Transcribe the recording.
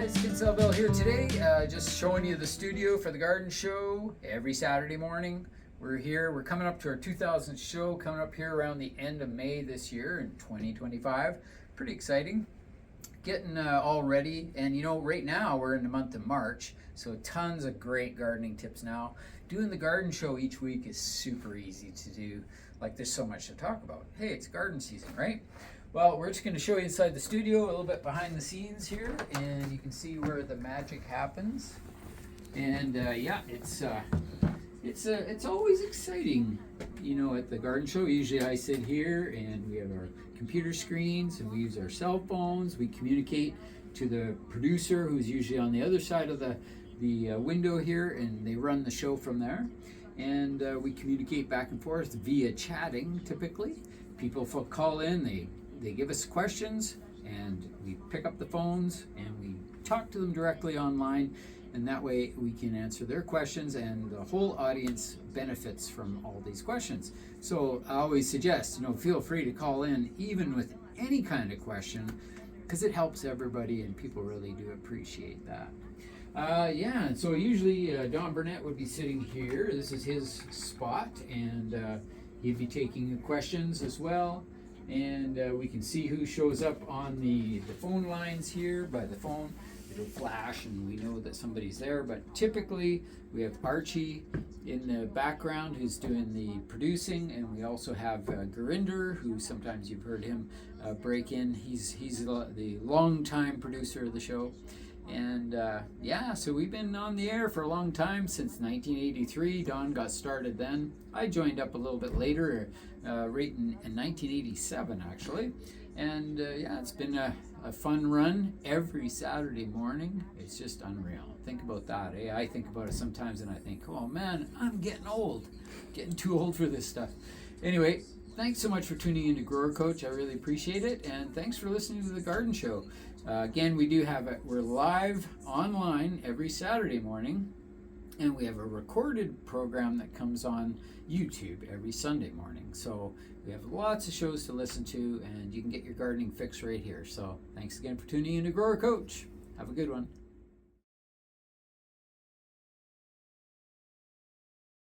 Salvail here today, just showing you the studio for the garden show every Saturday morning. We're here, we're coming up to our 2000th show, coming up here around the end of May this year in 2025. Pretty exciting. Getting all ready, and you know, right now we're in the month of March, so tons of great gardening tips now. Doing the garden show each week is super easy to do. Like, there's so much to talk about. Hey, it's garden season, right? Well, we're just going to show you inside the studio, a little bit behind the scenes here, and you can see where the magic happens. And yeah, it's always exciting, you know, at the garden show. Usually I sit here and we have our computer screens and we use our cell phones. We communicate to the producer, who's usually on the other side of the window here, and they run the show from there. And we communicate back and forth via chatting. Typically people call in, they give us questions, and we pick up the phones and we talk to them directly online, and that way we can answer their questions, and the whole audience benefits from all these questions. So I always suggest, you know, feel free to call in even with any kind of question, because it helps everybody and people really do appreciate that. Yeah, and so usually Don Burnett would be sitting here. This is his spot, and he'd be taking questions as well. And we can see who shows up on the phone lines here. By the phone, it'll flash and we know that somebody's there. But typically we have Archie in the background who's doing the producing, and we also have Gurinder, who sometimes you've heard him break in. He's the longtime producer of the show. And yeah, so we've been on the air for a long time, since 1983. Don got started then. I joined up a little bit later, right in 1987 actually. And yeah, it's been a fun run every Saturday morning. It's just unreal. Think about that, eh? I think about it sometimes and I think, oh man, I'm getting old. Getting too old for this stuff. Anyway, thanks so much for tuning in to Grower Coach. I really appreciate it, and thanks for listening to the Garden Show. Again, we're live online every Saturday morning, and we have a recorded program that comes on YouTube every Sunday morning. So we have lots of shows to listen to, and you can get your gardening fix right here. So thanks again for tuning in to Grower Coach. Have a good one.